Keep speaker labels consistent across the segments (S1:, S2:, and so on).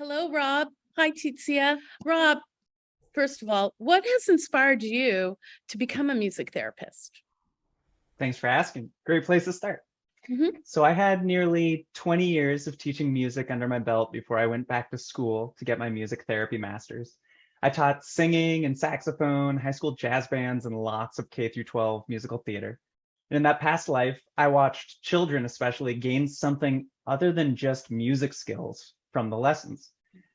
S1: Hello, Rob. Hi, Titia. Rob, first of all, what has inspired you to become a music therapist?
S2: Thanks for asking. Great place to start.
S1: Mhm.
S2: So I had nearly 20 years of teaching music under my belt before I went back to school to get my music therapy master's. I taught singing and saxophone, high school jazz bands, and lots of K through 12 musical theater. And in that past life, I watched children especially gain something other than just music skills from the lessons.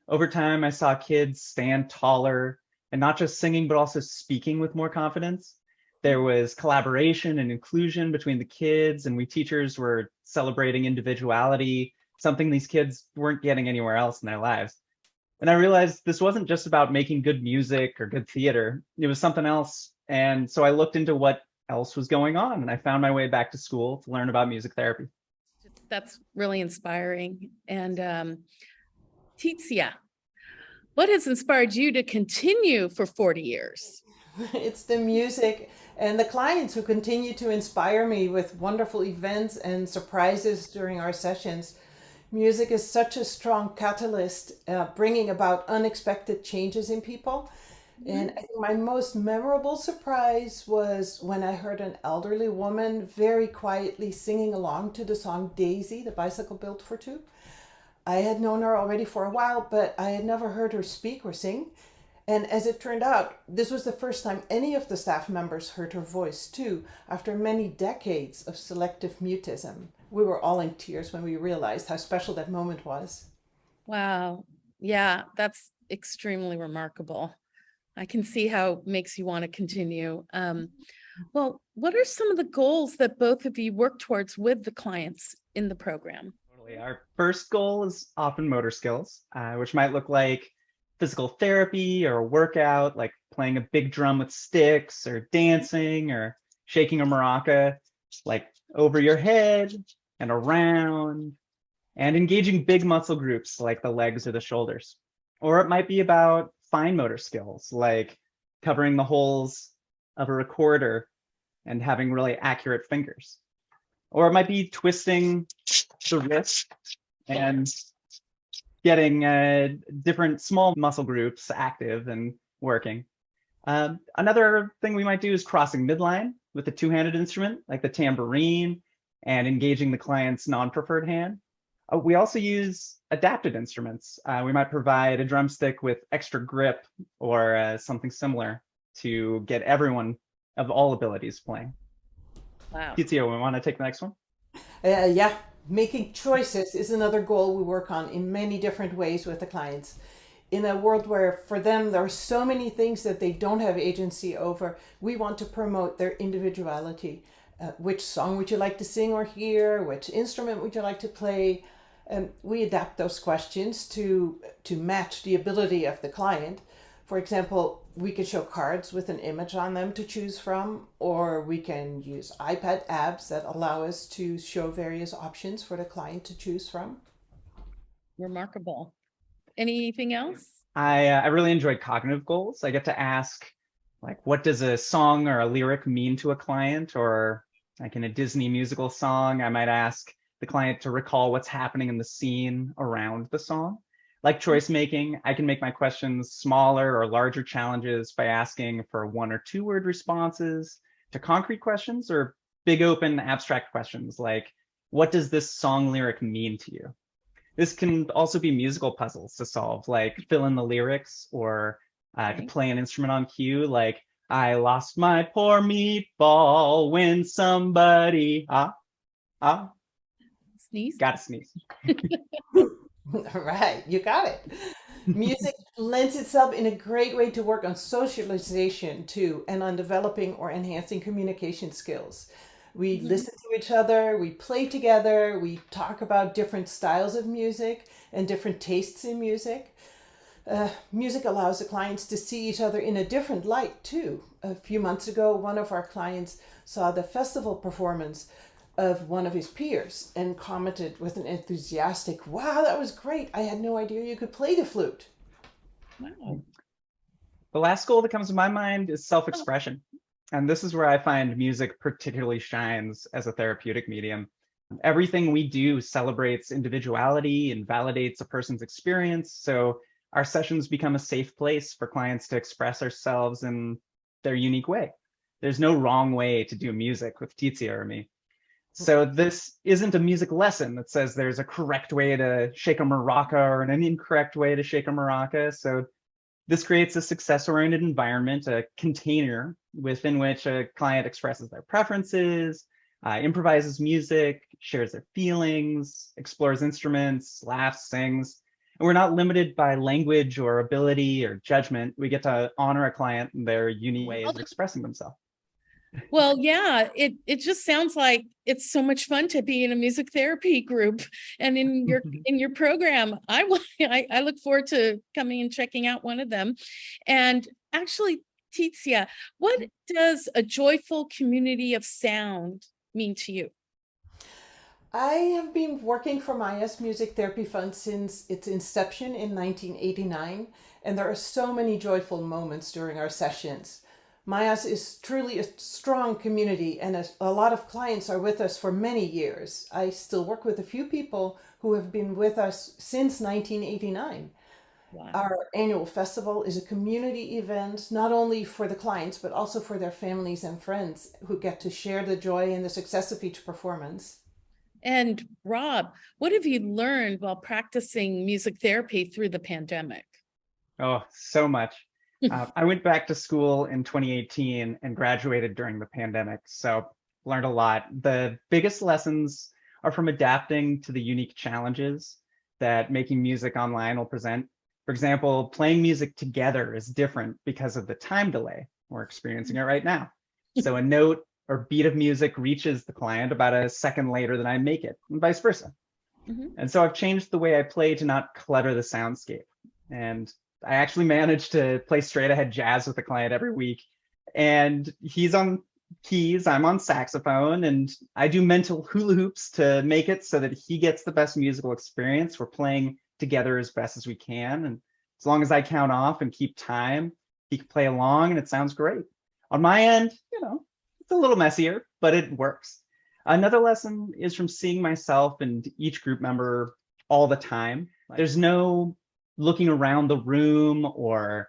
S2: Over time, I saw kids stand taller and not just singing, but also speaking with more confidence. There was collaboration and inclusion between the kids, and we teachers were celebrating individuality, something these kids weren't getting anywhere else in their lives. And I realized this wasn't just about making good music or good theater, it was something else. And so I looked into what else was going on, and I found my way back to school to learn about music therapy.
S1: That's really inspiring. And Titia, what has inspired you to continue for 40 years?
S3: It's the music and the clients who continue to inspire me with wonderful events and surprises during our sessions. Music is such a strong catalyst, bringing about unexpected changes in people. And I think my most memorable surprise was when I heard an elderly woman very quietly singing along to the song Daisy, the bicycle built for two. I had known her already for a while, but I had never heard her speak or sing. And as it turned out, this was the first time any of the staff members heard her voice, too, after many decades of selective mutism. We were all in tears when we realized how special that moment was.
S1: Wow. Yeah, that's extremely remarkable. I can see how it makes you want to continue. Well, what are some of the goals that both of you work towards with the clients in the program?
S2: Totally. Our first goal is often motor skills, which might look like physical therapy or a workout, like playing a big drum with sticks or dancing or shaking a maraca, like over your head and around, and engaging big muscle groups like the legs or the shoulders. Or it might be about fine motor skills, like covering the holes of a recorder and having really accurate fingers. Or it might be twisting the wrist and getting different small muscle groups active and working. Another thing we might do is crossing midline with a two-handed instrument like the tambourine and engaging the client's non-preferred hand. We also use adapted instruments. We might provide a drumstick with extra grip or something similar to get everyone of all abilities playing.
S1: Wow.
S2: Titia, we want to take the next one?
S3: Yeah, making choices is another goal we work on in many different ways with the clients. In a world where for them there are so many things that they don't have agency over, we want to promote their individuality. Which song would you like to sing or hear? Which instrument would you like to play? We adapt those questions to match the ability of the client. For example, we can show cards with an image on them to choose from, or we can use iPad apps that allow us to show various options for the client to choose from.
S1: Remarkable. Anything else?
S2: I really enjoyed cognitive goals. I get to ask, like, what does a song or a lyric mean to a client? Or like in a Disney musical song, I might ask the client to recall what's happening in the scene around the song. Like choice making, I can make my questions smaller or larger challenges by asking for 1 or 2 word responses to concrete questions or big open abstract questions like, what does this song lyric mean to you? This can also be musical puzzles to solve, like fill in the lyrics or to
S1: Okay.
S2: play an instrument on cue, like I lost my poor meatball when somebody ah
S1: Sneeze.
S2: gotta sneeze.
S3: Right, you got it. Music lends itself in a great way to work on socialization too, and on developing or enhancing communication skills. We
S1: Mhm.
S3: listen to each other, we play together, we talk about different styles of music and different tastes in music. Music allows the clients to see each other in a different light too. A few months ago, one of our clients saw the festival performance of one of his peers and commented with an enthusiastic, "Wow, that was great. I had no idea you could play the flute."
S1: Wow.
S2: The last goal that comes to my mind is self-expression. And this is where I find music particularly shines as a therapeutic medium. Everything we do celebrates individuality and validates a person's experience. So our sessions become a safe place for clients to express ourselves in their unique way. There's no wrong way to do music with Titia or me. So this isn't a music lesson that says there's a correct way to shake a maraca or an incorrect way to shake a maraca. So this creates a success-oriented environment, a container within which a client expresses their preferences, improvises music, shares their feelings, explores instruments, laughs, sings. And we're not limited by language or ability or judgment. We get to honor a client in their unique ways of expressing themselves.
S1: Well, yeah, it just sounds like it's so much fun to be in a music therapy group and in your program. I look forward to coming and checking out one of them. And actually, Titia, what does a joyful community of sound mean to you?
S3: I have been working for Maya's Music Therapy Fund since its inception in 1989, and there are so many joyful moments during our sessions. Maya's is truly a strong community, and a lot of clients are with us for many years. I still work with a few people who have been with us since 1989.
S1: Wow.
S3: Our annual festival is a community event, not only for the clients, but also for their families and friends who get to share the joy and the success of each performance.
S1: And Rob, what have you learned while practicing music therapy through the pandemic?
S2: Oh, so much. I went back to school in 2018 and graduated during the pandemic, so learned a lot. The biggest lessons are from adapting to the unique challenges that making music online will present. For example, playing music together is different because of the time delay. We're experiencing it right now. So a note or beat of music reaches the client about a second later than I make it, and vice versa. And so I've changed the way I play to not clutter the soundscape. And I actually managed to play straight ahead jazz with a client every week. And he's on keys, I'm on saxophone, and I do mental hula hoops to make it so that he gets the best musical experience. We're playing together as best as we can. And as long as I count off and keep time, he can play along and it sounds great. On my end, it's a little messier, but it works. Another lesson is from seeing myself and each group member all the time. There's no looking around the room or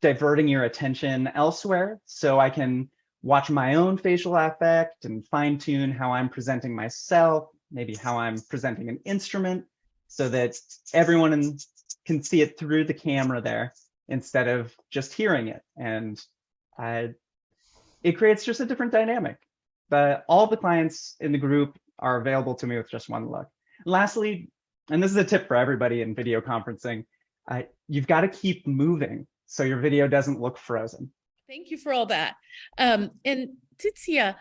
S2: diverting your attention elsewhere, so I can watch my own facial affect and fine tune how I'm presenting myself, maybe how I'm presenting an instrument, so that everyone can see it through the camera there instead of just hearing it. And it creates just a different dynamic. But all the clients in the group are available to me with just one look. Lastly, and this is a tip for everybody in video conferencing, you've got to keep moving so your video doesn't look frozen.
S1: Thank you for all that. And Titia,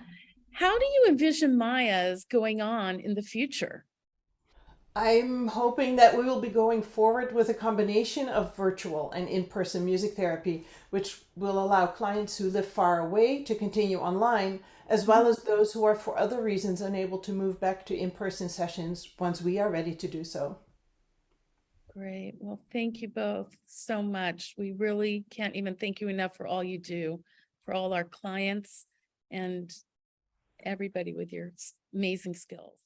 S1: how do you envision Maya's going on in the future?
S3: I'm hoping that we will be going forward with a combination of virtual and in-person music therapy, which will allow clients who live far away to continue online, as well as those who are for other reasons unable to move back to in-person sessions once we are ready to do so.
S1: Great. Well, thank you both so much. We really can't even thank you enough for all you do, for all our clients and everybody with your amazing skills.